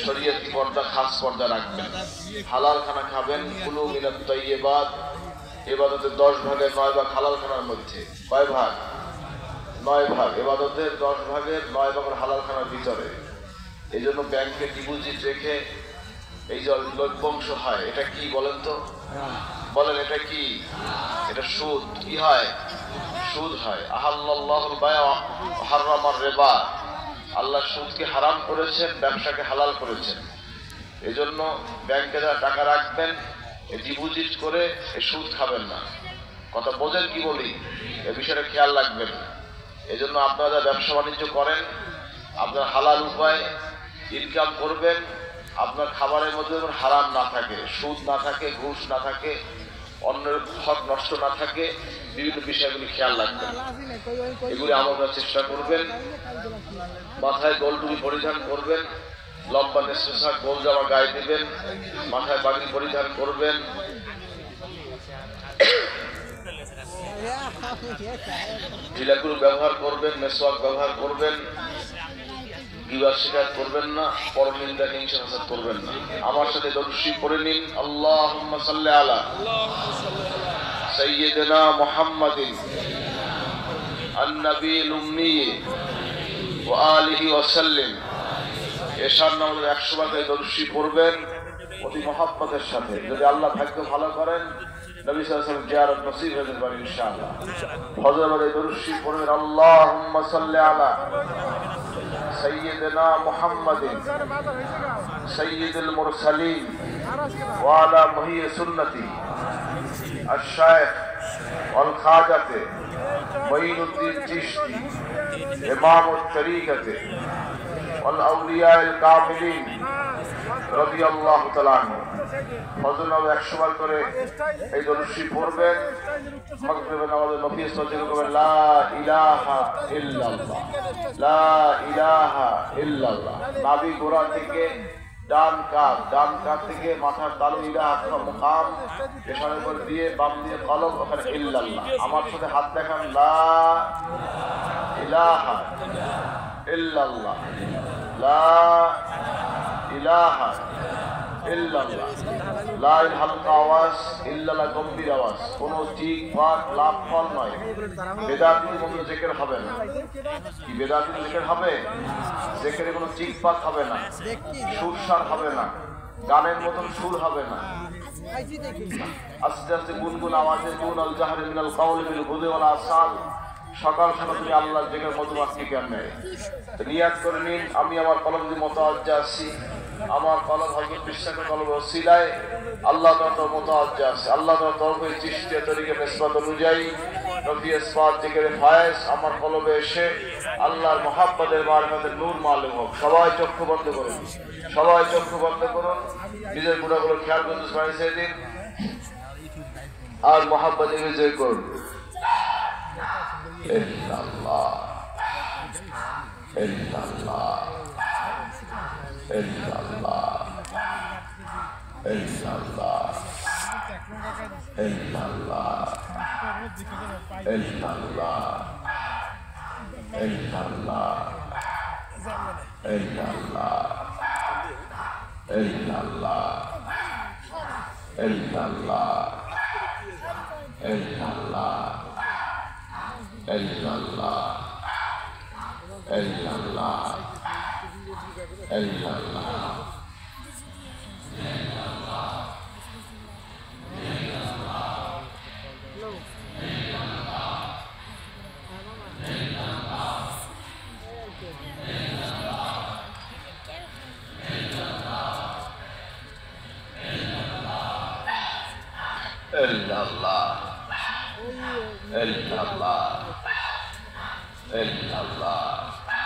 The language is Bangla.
শরীয়তি পর্দা, খাস পর্দা রাখবেন। হালাল খানা খাবেন। কুলু মিনাত তাইয়্যিবাত, ইবাদতের 10 ভাগের 9 ভাগ হালাল খানার মধ্যে। কয় ভাগ? 9 ভাগ। ইবাদতের 10 ভাগের 9 ভাগ হালাল খানার ভিতরে। এই জন্য ব্যাংকে ডিপোজিট রেখে এই যে লভ্যাংশ হয়, এটা কি বলেন তো? বলেন এটা কি? এটা সুদ। কি হয়? সুদ হয়। আহাল্লাল্লাহুল বায়আ ওয়া হারামার রিবা। আল্লাহ সুদকে হারাম করেছেন, ব্যবসাকে হালাল করেছেন। এই জন্য ব্যাংকে যারা টাকা রাখবেন, ডিপোজিট করে সুদ খাবেন না। কথা বোঝেন কি বলি? এ বিষয়টা খেয়াল রাখবেন। এই জন্য আপনারা যারা ব্যবসা বাণিজ্য করেন, আপনার হালাল উপায় ইনকাম করবেন। আপনার খাবারের মধ্যে যেমন হারাম না থাকে, সুদ না থাকে, ঘুষ না থাকে, অন্যের হক নষ্ট না থাকে, বিভিন্ন বিষয়গুলি খেয়াল রাখবেন। এগুলি আমল করার চেষ্টা করবেন। মাথায় গোল টুপি পরিধান করবেন, লম্বা নেসা গোল জামা গায়ে দিবেন, মাথায় পাগড়ি পরিধান করবেন। ঢিলাগুলো ব্যবহার করবেন, মেসওয়াক ব্যবহার করবেন। বিবাদ শিকার করবেন না, পরনিন্দা হিংসা হাসাদ করবেন না। আমার সাথে দরুদ শরীফ পড়ে নিন। আল্লাহুম্মা সাল্লি আলা সাইয়্যিদিনা মুহাম্মাদিন আন-নাবিয়্যিল উম্মি ওয়া আলিহি ওয়া সাল্লিম। এশার নামাজের 100 বার দরুদ শরীফ পড়বেন অতি মহব্বতের সাথে। যদি আল্লাহ ভাগ্য ভালো করেন, নবী সাল্লাল্লাহু আলাইহি ওয়াসাল্লাম জিয়ারত নসিব হয়ে যাবে ইনশাআল্লাহ। ফজরের দরুদ শরীফ পড়বেন। আল্লাহুম্মা সাল্লি আলা سيدنا محمد سيد المرسلين وعلى محيي سنتي الشيخ والخواجة معين الدين চিশতি إمام الطريقة والأولياء الكاملين رضي الله تعالى عنهم। ফজর নামাজ 100 বার করে এই দরুদ শরীফ পড়বেন। মাগরিব নামাজে নফিল সালাত করবেন। লা ইলাহা ইল্লাল্লাহ, লা ইলাহা ইল্লাল্লাহ। নাভি গোড়া থেকে ডান কাঁধ থেকে মাথার তালু ইলাহা মুকাম পেশানের উপর দিয়ে বাম দিয়ে কলম, ওখানে ইল্লাল্লাহ। আমার সাথে হাত দেখান। লা ইলাহা ইল্লাল্লাহ, লা ইলাহা ইল্লাল্লাহ। লা হালকা আওয়াজ, ইল্লাল্লাহ গম্ভীর আওয়াজ। কোনো ঠিক পাক লাভ ফল নয়। বেদাতি কোনো জিকির হবে না। কি বেদাতি জিকির হবে? জিকিরে কোনো ঠিক পাক হবে না, সুরসার হবে না, গানের মতন সুর হবে না। আস্তে আস্তে গুনগুন আওয়াজে দুন আল জাহরি মিনাল কাওলি বিল গুদু ওয়াল আসাল। সকাল সকাল তুমি আল্লাহর জিকির মধুমাখি কেমনে নিয়াত করে নিন। আমি আমার কলম দিয়ে মুতাওয়াজ্জা আছি। আমার কলম হযরত বিশ্বাসের কলম ওসিলায় আল্লাহ তাআলার মুতাওয়াজ্জা আছে। আল্লাহ তাআলার তরফে চিশতিয়া তরিকা নিসবত অনুযায়ী নবী ইসফাত জিকিরে ফায়েজ আমার কলবে এসে আল্লাহর মুহাব্বতের মারিফাতের নূর মালুম হোক। সবাই চক্ষু বন্ধ করুন, সবাই চক্ষু বন্ধ করুন। নিজের গুণাগুলো খেয়াল করতে বানিয়ে দিন আর মুহাব্বতে বিজয় করুন। ইল্লাল্লাহ ইল্লাল্লাহ ইল্লাল্লাহ ইল্লাল্লাহ ইল্লাল্লাহ ইল্লাল্লাহ ইল্লাল্লাহ ইল্লাল্লাহ ইল্লাল্লাহ ইল্লাল্লাহ ইল্লাল্লাহ ইল্লাল্লাহ ইল্লাল্লাহ ইল্লাল্লাহ। illallah illallah illallah